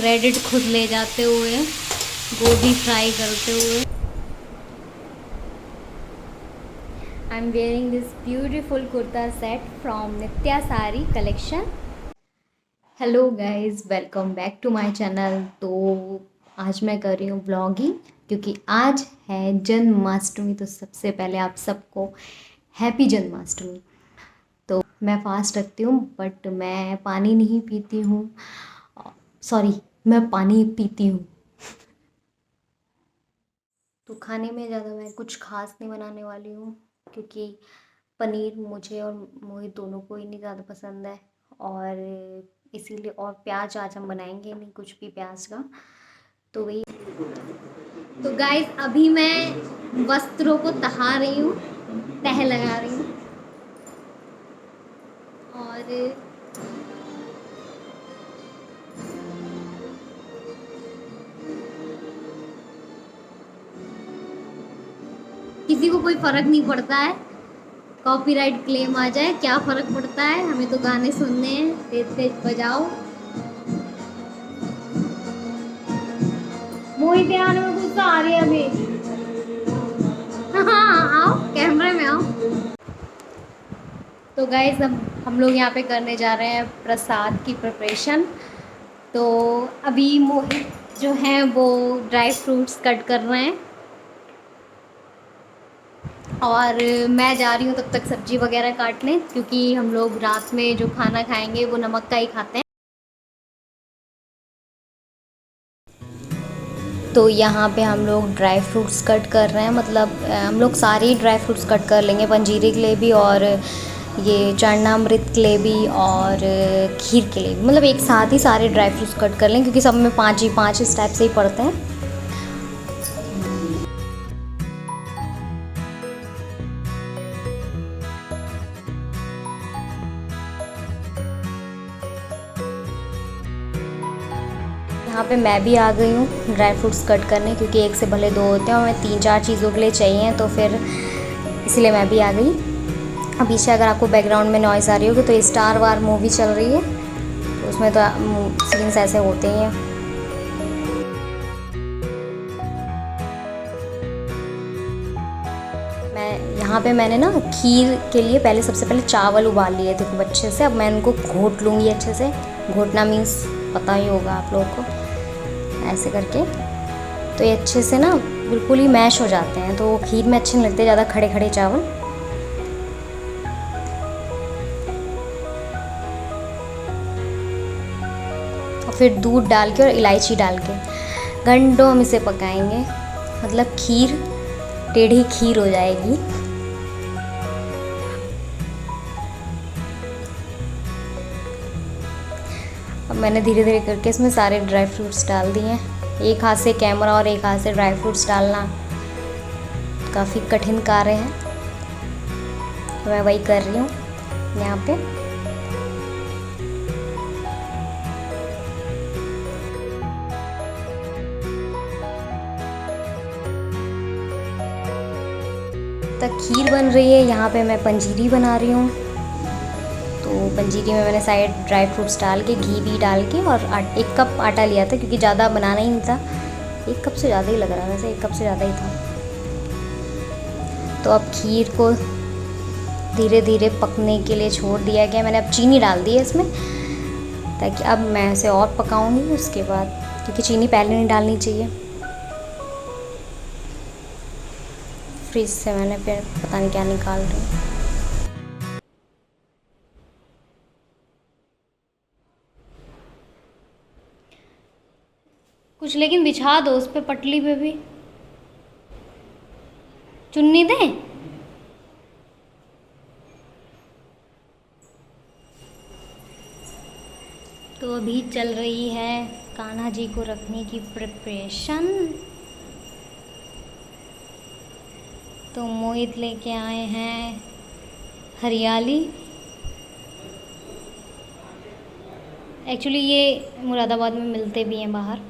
Credit खुद ले जाते हुए, गोभी फ्राई करते हुए। I am wearing this beautiful kurta set from Nitya sari collection. Hello guys, welcome back to my channel. तो आज मैं कर रही हूँ व्लॉगिंग क्योंकि आज है जन्माष्टमी। तो सबसे पहले आप सबको हैप्पी जन्माष्टमी। तो मैं फास्ट रखती हूँ बट मैं पानी नहीं पीती हूँ। सॉरी, मैं पानी पीती हूँ। तो खाने में ज़्यादा मैं कुछ खास नहीं बनाने वाली हूँ क्योंकि पनीर मुझे और मोहित दोनों को ही नहीं ज़्यादा पसंद है, और इसीलिए और प्याज आज हम बनाएंगे नहीं कुछ भी प्याज का। तो वही। तो गाइस अभी मैं वस्त्रों को तहा रही हूँ, तह लगा रही हूँ। और किसी को कोई फर्क नहीं पड़ता है, कॉपीराइट क्लेम आ जाए क्या फ़र्क पड़ता है, हमें तो गाने सुनने हैं। तेज तेज बजाओ। मोहित ध्यान में गुस्सा आ रही है अभी। हाँ आओ, कैमरे में आओ। तो गाइस अब हम लोग यहाँ पे करने जा रहे हैं प्रसाद की प्रिपरेशन। तो अभी मोहित जो हैं वो ड्राई फ्रूट्स कट कर रहे हैं और मैं जा रही हूँ तब तक सब्जी वगैरह काटने, क्योंकि हम लोग रात में जो खाना खाएंगे वो नमक का ही खाते हैं। तो यहाँ पे हम लोग ड्राई फ्रूट्स कट कर रहे हैं, मतलब हम लोग सारे ही ड्राई फ्रूट्स कट कर लेंगे, पंजीरी के लिए भी और ये चरणामृत के लिए भी और खीर के लिए भी, मतलब एक साथ ही सारे ड्राई फ्रूट्स कट कर लेंगे क्योंकि सब में पाँच इस टाइप से ही पड़ते हैं। यहाँ पे मैं भी आ गई हूँ ड्राई फ्रूट्स कट करने, क्योंकि एक से भले दो होते हैं और मैं 3-4 चीज़ों के लिए चाहिए, तो फिर इसलिए मैं भी आ गई। अब पीछे अगर आपको बैकग्राउंड में नॉइज़ आ रही होगी तो स्टार वार मूवी चल रही है, तो उसमें तो सीन्स ऐसे होते ही हैं। यहाँ पे मैंने ना खीर के लिए पहले सबसे पहले चावल उबाल लिए थे खूब अच्छे से। अब मैं इनको घोट लूँगी अच्छे से। घोटना मीन्स पता ही होगा आप लोगों को, ऐसे करके। तो ये अच्छे से ना बिल्कुल ही मैश हो जाते हैं, तो खीर में अच्छे नहीं लगते ज़्यादा खड़े खड़े चावल। और फिर दूध डाल के और इलायची डाल के घंटों हम इसे पकाएंगे, मतलब खीर टेढ़ी खीर हो जाएगी। अब मैंने धीरे धीरे करके इसमें सारे ड्राई फ्रूट्स डाल दिए हैं। एक हाथ से कैमरा और एक हाथ से ड्राई फ्रूट्स डालना काफ़ी कठिन कार्य है, तो मैं वही कर रही हूँ यहाँ पे। तक खीर बन रही है, यहाँ पे मैं पंजीरी बना रही हूँ। तो पंजीरी में मैंने साइड ड्राई फ्रूट्स डाल के, घी भी डाल के, और 1 कप आटा लिया था क्योंकि ज़्यादा बनाना ही नहीं था। 1 कप से ज़्यादा ही लग रहा है, वैसे 1 कप से ज़्यादा ही था। तो अब खीर को धीरे धीरे पकने के लिए छोड़ दिया गया। मैंने अब चीनी डाल दी है इसमें, ताकि अब मैं इसे और पकाऊंगी उसके बाद, क्योंकि चीनी पहले नहीं डालनी चाहिए। फ्रिज से मैंने फिर पता नहीं क्या निकाल रही हूँ। कुछ लेकिन बिछा दो उस पे, पटली पे भी चुन्नी दें। तो अभी चल रही है कान्हा जी को रखने की प्रिपरेशन। तो मोहित लेके आए हैं हरियाली। एक्चुअली ये मुरादाबाद में मिलते भी हैं बाहर।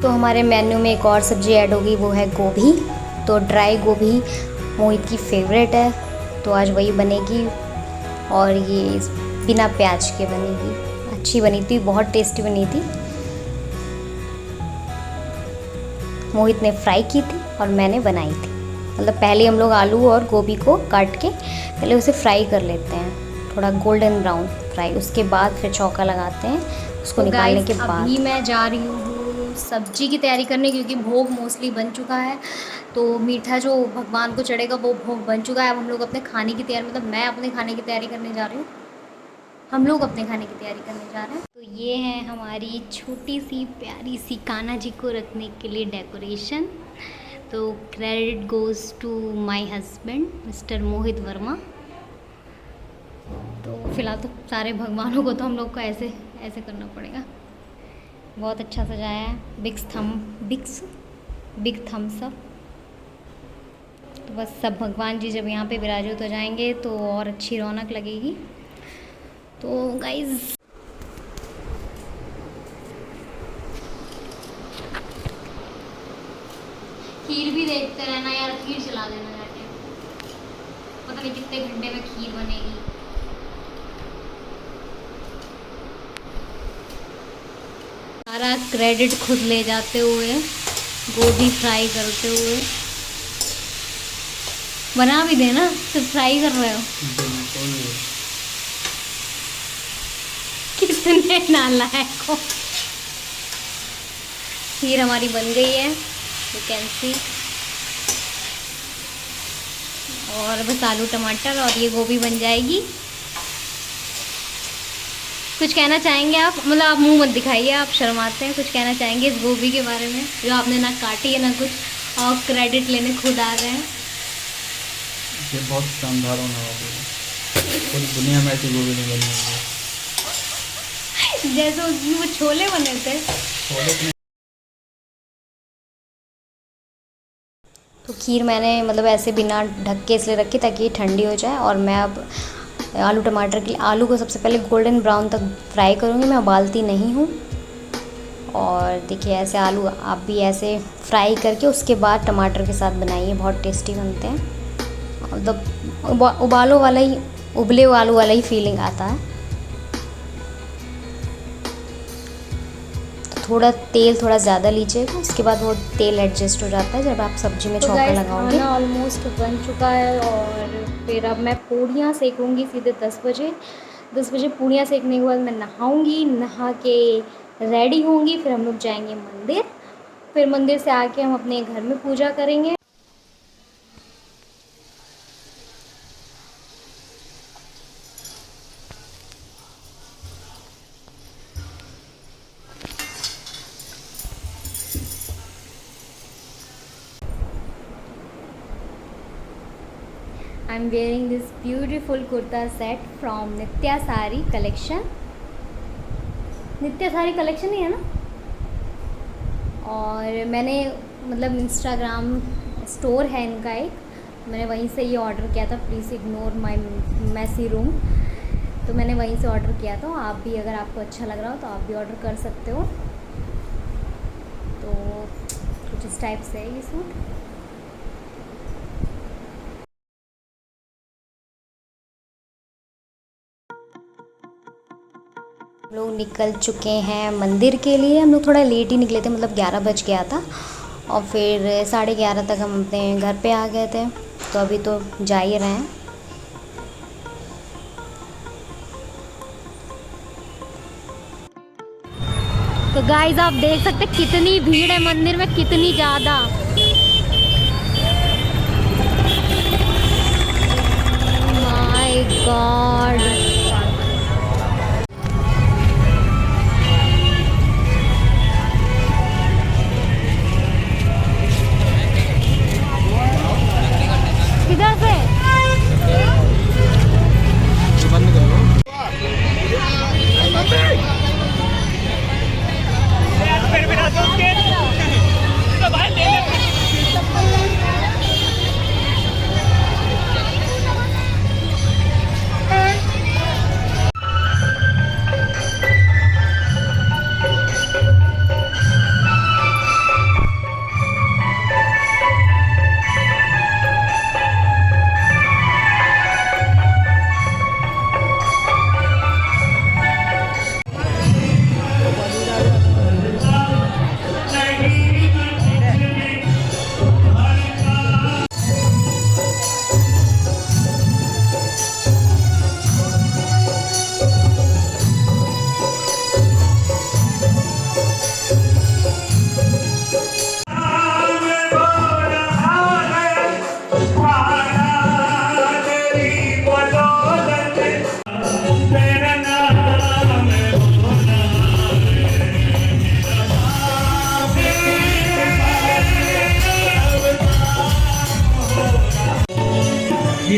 तो हमारे मेन्यू में एक और सब्ज़ी ऐड होगी, वो है गोभी। तो ड्राई गोभी मोहित की फेवरेट है, तो तो आज वही बनेगी। और ये बिना प्याज के बनेगी। अच्छी बनी थी, बहुत टेस्टी बनी थी। मोहित ने फ्राई की थी और मैंने बनाई थी। मतलब पहले हम लोग आलू और गोभी को काट के पहले उसे फ्राई कर लेते हैं, थोड़ा गोल्डन ब्राउन फ्राई। उसके बाद फिर चौका लगाते हैं उसको निकालने के बाद। अभी मैं जा रही हूँ सब्जी की तैयारी करने, क्योंकि भोग मोस्टली बन चुका है। तो मीठा जो भगवान को चढ़ेगा वो भोग बन चुका है। अब हम लोग अपने खाने की तैयारी, मतलब मैं अपने खाने की तैयारी करने जा रही हूँ। हम लोग अपने खाने की तैयारी करने जा रहे हैं। तो ये है हमारी छोटी सी प्यारी सी कान्हा जी को रखने के लिए डेकोरेशन। तो credit goes to my husband mister Mohit Verma. तो फिलहाल तो सारे भगवानों को तो हम लोग को ऐसे ऐसे करना पड़ेगा। बहुत अच्छा सजाया है। Big thumbs up. तो बस सब भगवान जी जब यहाँ पे विराजित हो जाएंगे तो और अच्छी रौनक लगेगी। तो गाइज खीर भी देखते रहना यार, खीर चला देना जाके। पता नहीं कितने घंटे में खीर बनेगी। सारा क्रेडिट खुद ले जाते हुए, गोभी फ्राई करते हुए। बना भी देना, सिर्फ फ्राई कर रहे हो। कितने नालायक हो। खीर हमारी बन गई है, यू कैन सी। और बस आलू टमाटर और ये गोभी बन जाएगी। कुछ कहना चाहेंगे आप? मतलब आप मुंह मत दिखाइए, आप शर्माते हैं। कुछ कहना चाहेंगे इस गोभी के बारे में जो आपने ना काटी है ना कुछ, और क्रेडिट लेने खुद आ गए हैं? ये बहुत शानदार होने वाली है। पूरी दुनिया में ऐसी गोभी नहीं बनी है। जैसे उसमें वो छोले बने थे। तो खीर मैंने मतलब ऐसे बिना ढक के इसलिए रखी ताकि ये ठंडी हो जाए। और मैं अब आलू टमाटर के लिए आलू को सबसे पहले गोल्डन ब्राउन तक फ्राई करूँगी। मैं उबालती नहीं हूँ। और देखिए ऐसे आलू आप भी ऐसे फ्राई करके उसके बाद टमाटर के साथ बनाइए, बहुत टेस्टी बनते हैं। मतलब उबालो वाला ही, उबले आलू वाला ही फीलिंग आता है। थोड़ा तेल थोड़ा ज़्यादा लीजिएगा, उसके बाद वो तेल एडजस्ट हो जाता है जब आप सब्जी में छौंका लगाओगे। खाना ऑलमोस्ट बन चुका है और फिर अब मैं पूड़ियाँ सेकूँगी सीधे 10 बजे। 10 बजे पूड़ियाँ सेकने के बाद मैं नहाऊँगी, नहा के रेडी होंगी। फिर हम लोग जाएंगे मंदिर। फिर मंदिर से आके हम अपने घर में पूजा करेंगे। I'm wearing this beautiful kurta set from Nitya sari collection. Nitya sari collection ही है ना। और मैंने मतलब इंस्टाग्राम स्टोर है इनका एक, मैंने वहीं से ये ऑर्डर किया था। Please ignore my messy room. तो मैंने वहीं से ऑर्डर किया था। आप भी अगर आपको अच्छा लग रहा हो तो आप भी ऑर्डर कर सकते हो। तो कुछ इस टाइप से है ये सूट। लोग निकल चुके हैं मंदिर के लिए। हम लोग थोड़ा लेट ही निकले थे, मतलब 11 बज गया था। और फिर 11:30 तक हम अपने घर पे आ गए थे। तो अभी तो जा ही रहे हैं। तो गाइस आप देख सकते कितनी भीड़ है मंदिर में, कितनी ज़्यादा। My God. किधर से? बंद करो। फिर भी ना सोच के तो भाई ले ले।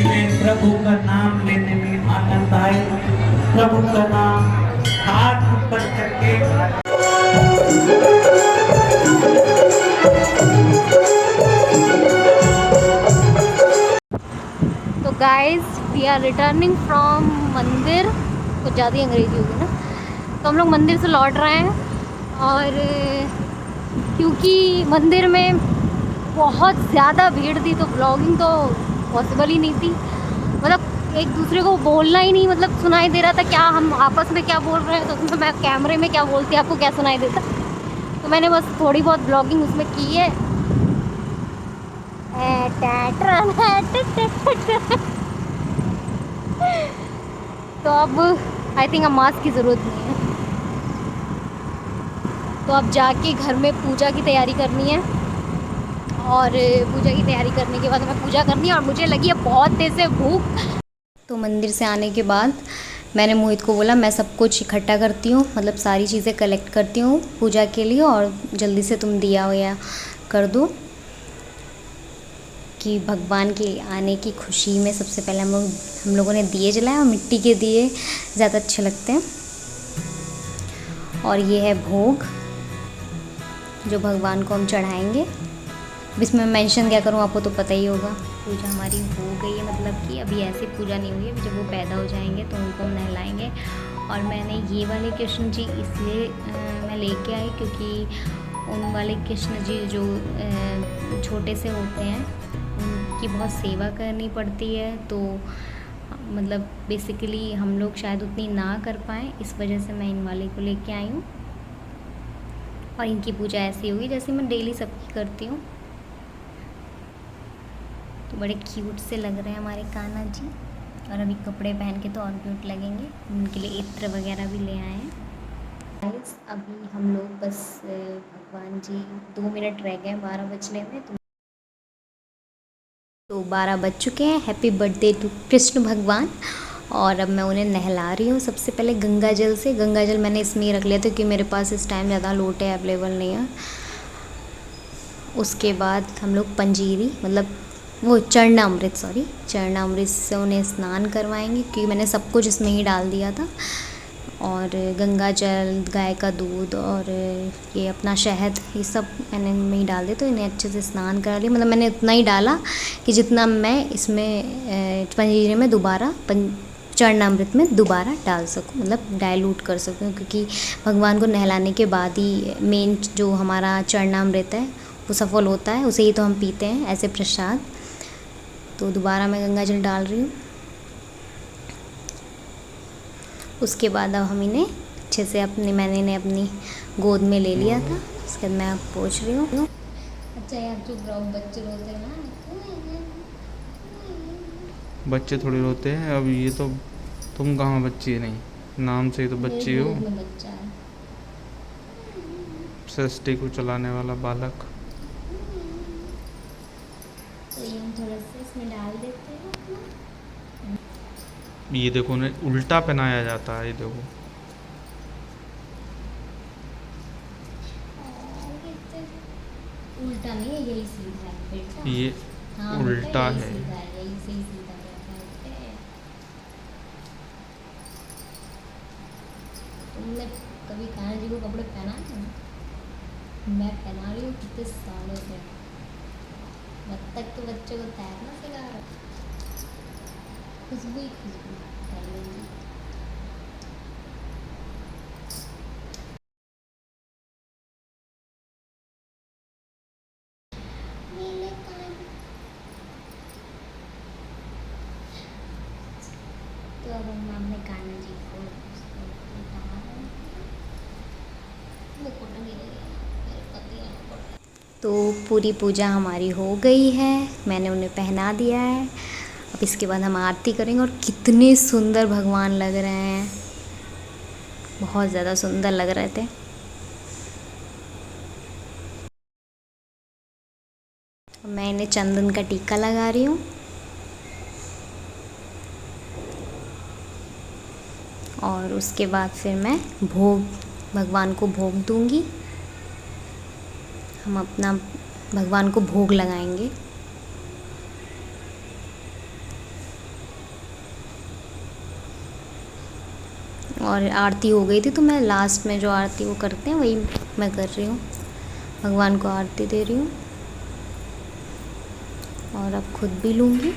जिन्हें प्रभु का नाम लेने में आनंद आए, प्रभु का नाम हाथ ऊपर करके तो guys we are returning from mandir, कुछ ज़्यादा ही अंग्रेजी होगी ना। तो हम लोग मंदिर से लौट रहे हैं और क्योंकि मंदिर में बहुत ज़्यादा भीड़ थी तो ब्लॉगिंग तो पॉसिबल ही नहीं थी। मतलब एक दूसरे को बोलना ही नहीं, मतलब सुनाई दे रहा था क्या हम आपस में क्या बोल रहे हैं, तो उसमें मैं कैमरे में क्या बोलती आपको क्या सुनाई देता। तो मैंने बस थोड़ी बहुत ब्लॉगिंग उसमें की है। तो अब आई थिंक अब मास्क की ज़रूरत नहीं है। तो अब जाके घर में पूजा की तैयारी करनी है और पूजा की तैयारी करने के बाद मैं पूजा करनी है और मुझे लगी है बहुत तेज़ से भूख। तो मंदिर से आने के बाद मैंने मोहित को बोला मैं सब कुछ इकट्ठा करती हूँ, मतलब सारी चीज़ें कलेक्ट करती हूँ पूजा के लिए और जल्दी से तुम दिया वया कर दो कि भगवान के आने की खुशी में सबसे पहले हम लोगों ने दिए जलाए और मिट्टी के दिए ज़्यादा अच्छे लगते हैं। और ये है भोग जो भगवान को हम चढ़ाएंगे। अब इसमें मेंशन क्या करूँ आपको तो पता ही होगा। पूजा हमारी हो गई है, मतलब कि अभी ऐसी पूजा नहीं हुई है, जब वो पैदा हो जाएंगे तो उनको हम नहलाएंगे। और मैंने ये वाले कृष्ण जी इसलिए मैं लेके आई क्योंकि उन वाले कृष्ण जी जो छोटे से होते हैं उनकी बहुत सेवा करनी पड़ती है, तो मतलब बेसिकली हम लोग शायद उतनी ना कर पाएँ, इस वजह से मैं इन वाले को लेके आई हूँ। और इनकी पूजा ऐसी होगी जैसे मैं डेली सबकी करती हूँ। तो बड़े क्यूट से लग रहे हैं हमारे कान्हा जी, और अभी कपड़े पहन के तो और क्यूट लगेंगे। उनके लिए इत्र वगैरह भी ले आए हैं। गाइस अभी हम लोग बस भगवान जी 2 मिनट रह गए 12 बजने में, तो 12 बज चुके हैं। हैप्पी बर्थडे टू कृष्ण भगवान। और अब मैं उन्हें नहला रही हूँ सबसे पहले गंगा जल से। गंगा जल मैंने इसमें रख लिया था क्योंकि मेरे पास इस टाइम ज़्यादा लोटे अवेलेबल नहीं है। उसके बाद हम लोग पंजीरी मतलब वो चरणामृत चरणामृत से उन्हें स्नान करवाएंगे क्योंकि मैंने सब कुछ इसमें ही डाल दिया था। और गंगा जल, गाय का दूध और ये अपना शहद, ये सब मैंने इनमें ही डाल दिया। तो इन्हें अच्छे से स्नान करा लिया, मतलब मैंने उतना ही डाला कि जितना मैं इसमें पंजीरी में दोबारा चरणामृत में दोबारा डाल सकूं, मतलब डाइल्यूट कर सकूं, क्योंकि भगवान को नहलाने के बाद ही मेन जो हमारा चरणामृत है वो सफल होता है, उसे ही तो हम पीते हैं ऐसे प्रसाद। तो दोबारा मैं गंगा जल डाल रही हूँ। उसके बाद अब हम इन्हें अच्छे से मैंने इन्हें अपनी गोद में ले लिया था। उसके बाद मैं अब पोंछ रही हूँ। अच्छा यार चुप रहो, बच्चे रोते हैं ना। बच्चे थोड़ी रोते हैं। अब ये तो तुम कहाँ बच्ची नहीं, नाम से ही तो बच्ची हो। बच्चा है सृष्टि को चलाने वाला बालक। तो ये हम थोड़ा सा इसमें डाल देते हैं। ये देखो उन्हें उल्टा पहनाया जाता है, ये देखो उल्टा नहीं है, यही सीधा है बेटा। ये हाँ, उल्टा यही है। सीधा है, यही से ही सीधा रहता है। तुमने कभी कान्हा जी को कपड़े पहनाए हैं? मैं पहना रही हूँ कितने सालों से। जब तक तो बच्चे को तैरना सिखा रहा, खुशबू ही खुशबू तैरने की। तो अब हम अपने कान्हा जी को उतार रहे हैं। मुकुट गिरेगा, मेरे पति ने मुकुट। तो पूरी पूजा हमारी हो गई है, मैंने उन्हें पहना दिया है। अब इसके बाद हम आरती करेंगे। और कितने सुंदर भगवान लग रहे हैं, बहुत ज़्यादा सुंदर लग रहे थे। मैं इन्हें चंदन का टीका लगा रही हूँ और उसके बाद फिर मैं भोग भगवान को भोग दूंगी। हम अपना भगवान को भोग लगाएंगे। और आरती हो गई थी तो मैं लास्ट में जो आरती वो करते हैं वही मैं कर रही हूँ, भगवान को आरती दे रही हूँ और अब खुद भी लूँगी।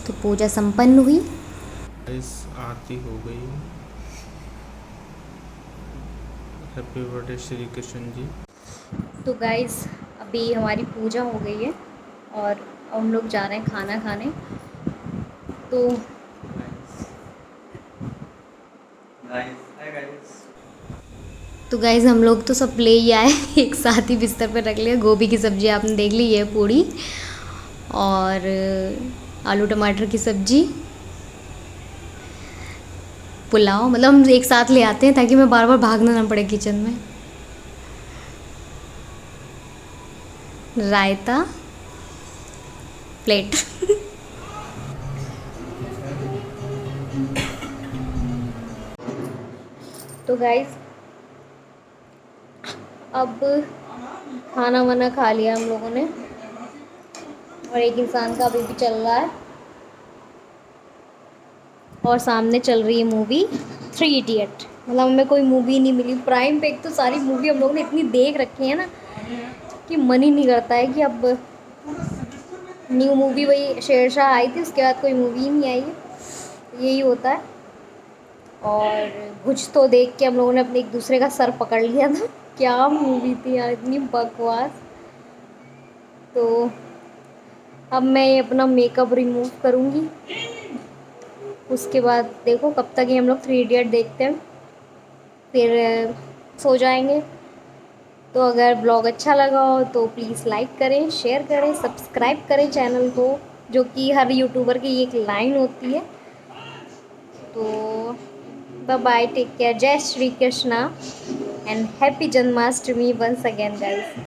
तो पूजा संपन्न हुई। इस आरती हो गई। Happy birthday Shri Krishna ji. तो गाइस अभी हमारी पूजा हो गई है और अब हम लोग जा रहे हैं खाना खाने। तो तो गाइज़ हम लोग तो सब ले ही आए एक साथ ही बिस्तर पर रख लिया। गोभी की सब्ज़ी आपने देख ली है, पूड़ी और आलू टमाटर की सब्ज़ी, पुलाव, मतलब हम एक साथ ले आते हैं ताकि मैं बार बार भागना ना पड़े किचन में। रायता, प्लेट तो गाइस अब खाना वाना खा लिया हम लोगों ने और एक इंसान का अभी भी चल रहा है और सामने चल रही है मूवी 3 इडियट। मतलब हमें कोई मूवी नहीं मिली प्राइम पे। एक तो सारी मूवी हम लोगों ने इतनी देख रखी है ना कि मन ही नहीं करता है कि अब न्यू मूवी, वही शेरशाह आई थी, उसके बाद कोई मूवी ही नहीं आई है। यही होता है। और कुछ तो देख के हम लोगों ने अपने एक दूसरे का सर पकड़ लिया था। क्या मूवी थी यार, इतनी बकवास। तो अब मैं अपना मेकअप रिमूव करूँगी, उसके बाद देखो कब तक ही हम लोग 3 इडियट देखते हैं, फिर सो जाएंगे। तो अगर ब्लॉग अच्छा लगा हो तो प्लीज़ लाइक करें, शेयर करें, सब्सक्राइब करें चैनल को, जो कि हर यूट्यूबर की एक लाइन होती है। तो bye bye, take care, Jai Shri Krishna and happy Janmashtami once again guys.